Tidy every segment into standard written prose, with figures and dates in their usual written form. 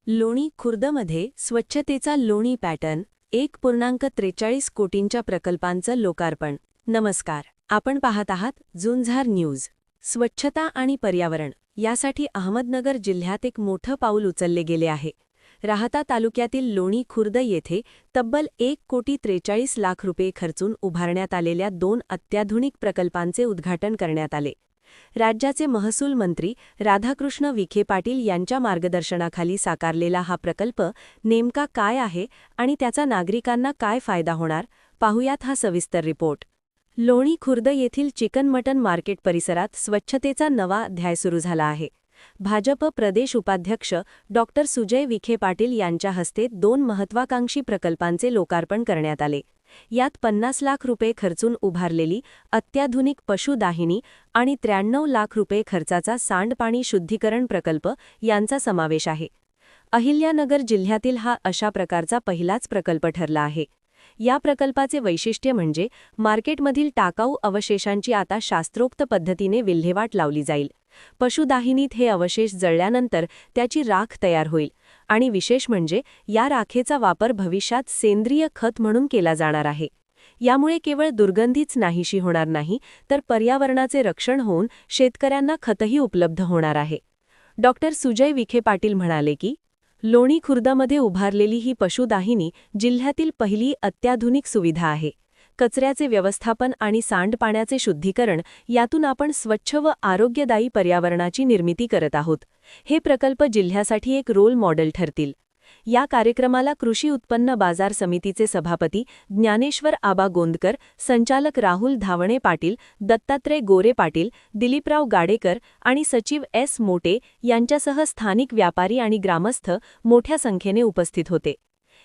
लोणी खुर्दमध्ये स्वच्छतेचा लोणी पॅटर्न 1.43 कोटींच्या प्रकल्पांचं लोकार्पण. नमस्कार, आपण पाहत आहात झुंजार न्यूज. स्वच्छता आणि पर्यावरण यासाठी अहमदनगर जिल्ह्यात एक मोठं पाऊल उचलले गेले आहे. राहता तालुक्यातील लोणी खुर्द येथे तब्बल 1,43 कोटी रुपये खर्चून उभारण्यात आलेल्या 2 अत्याधुनिक प्रकल्पांचे उद्घाटन करण्यात आले. राज्याचे महसूल मंत्री राधाकृष्ण विखे पाटील यांच्या मार्गदर्शनाखाली साकारलेला हा प्रकल्प नेमका काय आहे आणि त्याचा नागरिकांना काय फायदा होणार, पाहुयात हा सविस्तर रिपोर्ट. लोणी खुर्द येथील चिकन मटन मार्केट परिसरात स्वच्छतेचा नवा अध्याय सुरू झाला आहे. भाजप प्रदेश उपाध्यक्ष डॉ. सुजय विखे पाटील यांच्या हस्ते 2 महत्त्वाकांक्षी प्रकल्पांचे लोकार्पण करण्यात आले. यात 50 लाख रुपये खर्चून उभारलेली अत्याधुनिक पशुदाहिनी आणि 93 लाख रुपये खर्चाचा सांडपाणी शुद्धीकरण प्रकल्प यांचा समावेश आहे. अहिल्यानगर जिल्ह्यातील हा अशा प्रकारचा पहिलाच प्रकल्प ठरला आहे. या प्रकल्पाचे वैशिष्ट्य म्हणजे मार्केटमधील टाकाऊ अवशेषांची आता शास्त्रोक्त पद्धतीने विल्हेवाट लावली जाईल. पशुदाहिनीत हे अवशेष जळल्यानंतर त्याची राख तयार होईल आणि विशेष म्हणजे या राखेचा वापर भविष्यात सेंद्रिय खत म्हणून केला जाणार आहे. यामुळे केवळ दुर्गंधीच नाहीशी होणार नाही, तर पर्यावरणाचे रक्षण होऊन शेतकऱ्यांना खतही उपलब्ध होणार आहे. डॉ. सुजय विखे पाटील म्हणाले की लोणी खुर्दमध्ये उभारलेली ही पशुदाहिनी जिल्ह्यातील पहिली अत्याधुनिक सुविधा आहे. कचऱ्याचे व्यवस्थापन आणि सांडपाण्याचे शुद्धीकरण यातून आपण स्वच्छ व आरोग्यदायी पर्यावरणाची निर्मिती करत आहोत. हे प्रकल्प जिल्ह्यासाठी एक रोल मॉडेल ठरतील. या कार्यक्रमाला कृषी उत्पन्न बाजार समितीचे सभापती ज्ञानेश्वर आबा गोंदकर, संचालक राहुल धावणे पाटील, दत्तात्रय गोरे पाटील, दिलीपराव गाडेकर आणि सचिव एस मोटे यांच्यासह स्थानिक व्यापारी आणि ग्रामस्थ मोठ्या संख्येने उपस्थित होते.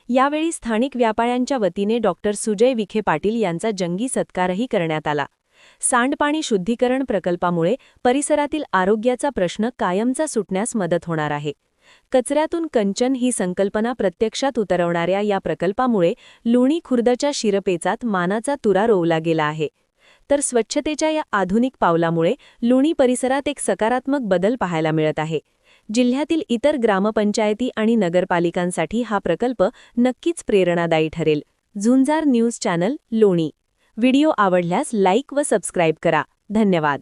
यावेळी स्थानिक व्यापाऱ्यांच्या वतीने डॉ. सुजय विखे पाटील यांचा जंगी सत्कारही करण्यात आला. सांडपाणी शुद्धीकरण प्रकल्पामुळे परिसरातील आरोग्याचा प्रश्न कायमचा सुटण्यास मदत होणार आहे. कचऱ्यातून कंचन ही संकल्पना प्रत्यक्षात उतरवणाऱ्या या प्रकल्पामुळे लोणी खुर्दच्या शिरपेचात मानाचा तुरा रोवला गेला आहे. तर स्वच्छतेच्या या आधुनिक पावलामुळे लोणी परिसरात एक सकारात्मक बदल पाहायला मिळत आहे. जिल्ह्यातील इतर ग्रामपंचायती आणि नगरपालिकांसाठी हा प्रकल्प नक्कीच प्रेरणादायी ठरेल. झुंजार न्यूज चॅनल लोणी. व्हिडिओ आवडल्यास लाईक व सबस्क्राईब करा. धन्यवाद.